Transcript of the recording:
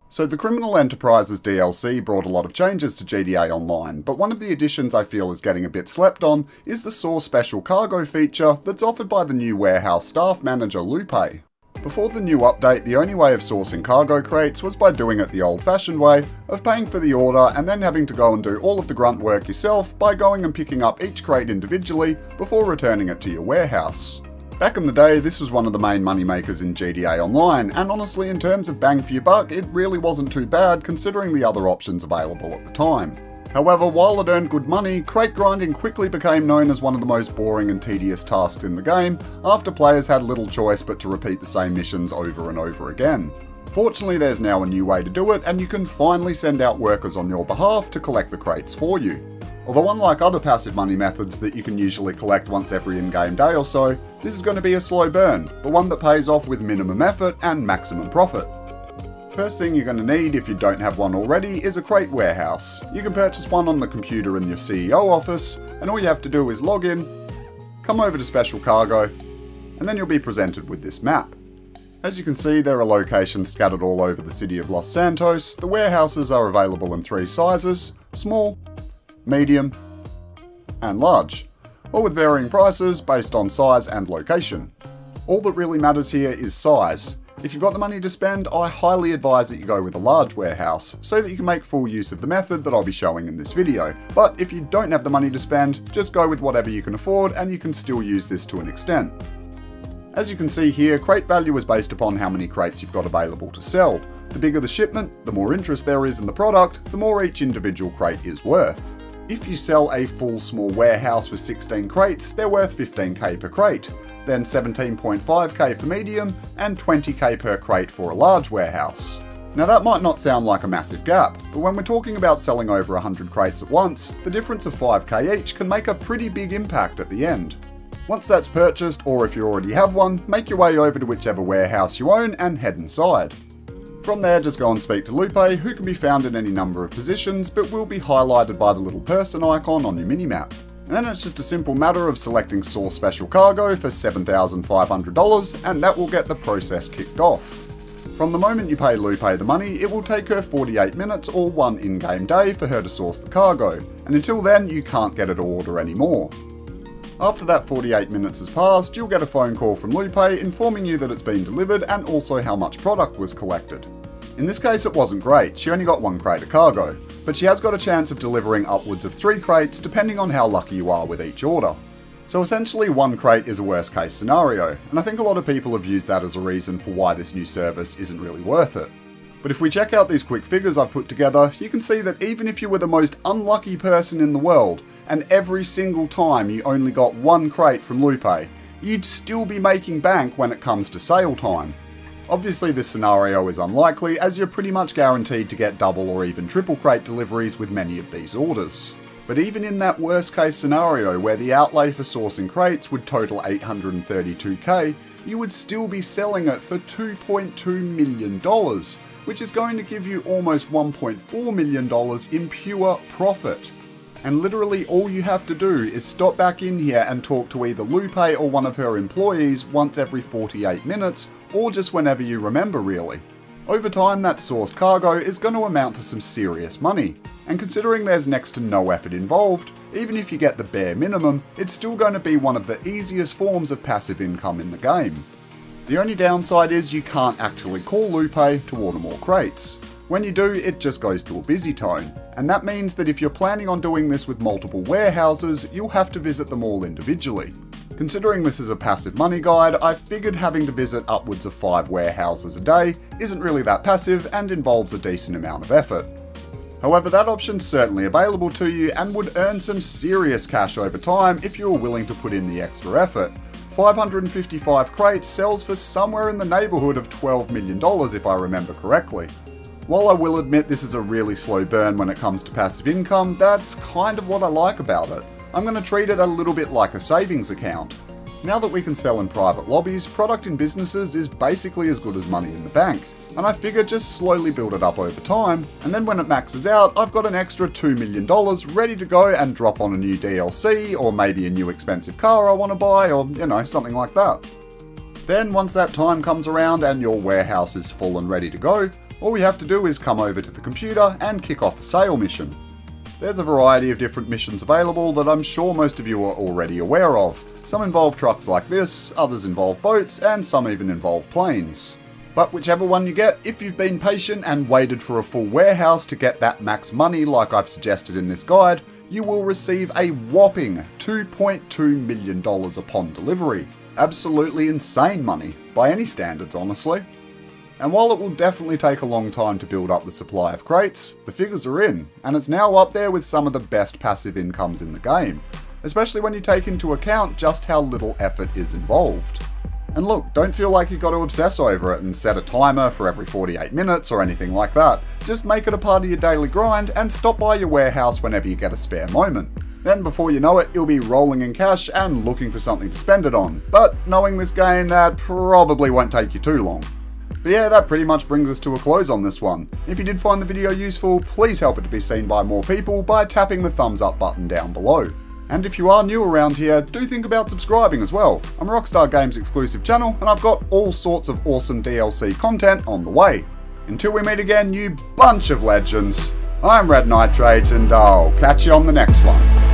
So the Criminal Enterprises DLC brought a lot of changes to GTA Online, but one of the additions I feel is getting a bit slept on is the Source Special Cargo feature that's offered by the new warehouse staff manager Lupe. Before the new update, the only way of sourcing cargo crates was by doing it the old-fashioned way of paying for the order and then having to go and do all of the grunt work yourself by going and picking up each crate individually before returning it to your warehouse. Back in the day, this was one of the main moneymakers in GTA Online, and honestly, in terms of bang for your buck, it really wasn't too bad considering the other options available at the time. However, while it earned good money, crate grinding quickly became known as one of the most boring and tedious tasks in the game, after players had little choice but to repeat the same missions over and over again. Fortunately, there's now a new way to do it, and you can finally send out workers on your behalf to collect the crates for you. Although unlike other passive money methods that you can usually collect once every in-game day or so, this is going to be a slow burn, but one that pays off with minimum effort and maximum profit. First thing you're going to need if you don't have one already is a crate warehouse. You can purchase one on the computer in your CEO office, and all you have to do is log in, come over to Special Cargo, and then you'll be presented with this map. As you can see, there are locations scattered all over the city of Los Santos. The warehouses are available in 3 sizes: small, medium, and large, all with varying prices based on size and location. All that really matters here is size. If you've got the money to spend, I highly advise that you go with a large warehouse, so that you can make full use of the method that I'll be showing in this video. But if you don't have the money to spend, just go with whatever you can afford and you can still use this to an extent. As you can see here, crate value is based upon how many crates you've got available to sell. The bigger the shipment, the more interest there is in the product, the more each individual crate is worth. If you sell a full small warehouse with 16 crates, they're worth 15k per crate, then 17.5k for medium and 20k per crate for a large warehouse. Now that might not sound like a massive gap, but when we're talking about selling over 100 crates at once, the difference of 5k each can make a pretty big impact at the end. Once that's purchased, or if you already have one, make your way over to whichever warehouse you own and head inside. From there, just go and speak to Lupe, who can be found in any number of positions, but will be highlighted by the little person icon on your minimap. And then it's just a simple matter of selecting Source Special Cargo for $7,500, and that will get the process kicked off. From the moment you pay Lupe the money, it will take her 48 minutes or 1 in-game day for her to source the cargo, and until then you can't get her to order anymore. After that 48 minutes has passed, you'll get a phone call from Lupe informing you that it's been delivered and also how much product was collected. In this case it wasn't great, she only got 1 crate of cargo, but she has got a chance of delivering upwards of 3 crates depending on how lucky you are with each order. So essentially 1 crate is a worst case scenario, and I think a lot of people have used that as a reason for why this new service isn't really worth it. But if we check out these quick figures I've put together, you can see that even if you were the most unlucky person in the world, and every single time you only got 1 crate from Lupe, you'd still be making bank when it comes to sale time. Obviously this scenario is unlikely, as you're pretty much guaranteed to get double or even triple crate deliveries with many of these orders. But even in that worst case scenario where the outlay for sourcing crates would total 832k, you would still be selling it for $2.2 million, which is going to give you almost $1.4 million in pure profit. And literally all you have to do is stop back in here and talk to either Lupe or one of her employees once every 48 minutes, or just whenever you remember really. Over time, that sourced cargo is going to amount to some serious money, and considering there's next to no effort involved, even if you get the bare minimum, it's still going to be one of the easiest forms of passive income in the game. The only downside is you can't actually call Lupe to order more crates. When you do, it just goes to a busy tone, and that means that if you're planning on doing this with multiple warehouses, you'll have to visit them all individually. Considering this is a passive money guide, I figured having to visit upwards of 5 warehouses a day isn't really that passive and involves a decent amount of effort. However, that option's certainly available to you and would earn some serious cash over time if you were willing to put in the extra effort. 555 crates sells for somewhere in the neighbourhood of $12 million if I remember correctly. While I will admit this is a really slow burn when it comes to passive income, that's kind of what I like about it. I'm going to treat it a little bit like a savings account. Now that we can sell in private lobbies, product in businesses is basically as good as money in the bank. And I figure just slowly build it up over time, and then when it maxes out, I've got an extra $2 million ready to go and drop on a new DLC, or maybe a new expensive car I want to buy, or something like that. Then once that time comes around and your warehouse is full and ready to go, All we have to do is come over to the computer and kick off a sail mission. There's a variety of different missions available that I'm sure most of you are already aware of. Some involve trucks like this, others involve boats, and some even involve planes. But whichever one you get, if you've been patient and waited for a full warehouse to get that max money like I've suggested in this guide, you will receive a whopping $2.2 million upon delivery. Absolutely insane money, by any standards honestly. And while it will definitely take a long time to build up the supply of crates, the figures are in, and it's now up there with some of the best passive incomes in the game, especially when you take into account just how little effort is involved. And look, don't feel like you've got to obsess over it and set a timer for every 48 minutes or anything like that. Just make it a part of your daily grind and stop by your warehouse whenever you get a spare moment. Then before you know it, you'll be rolling in cash and looking for something to spend it on. But knowing this game, that probably won't take you too long. But yeah, that pretty much brings us to a close on this one. If you did find the video useful, please help it to be seen by more people by tapping the thumbs up button down below. And if you are new around here, do think about subscribing as well. I'm a Rockstar Games exclusive channel, and I've got all sorts of awesome DLC content on the way. Until we meet again, you bunch of legends, I'm Red Nitrate, and I'll catch you on the next one.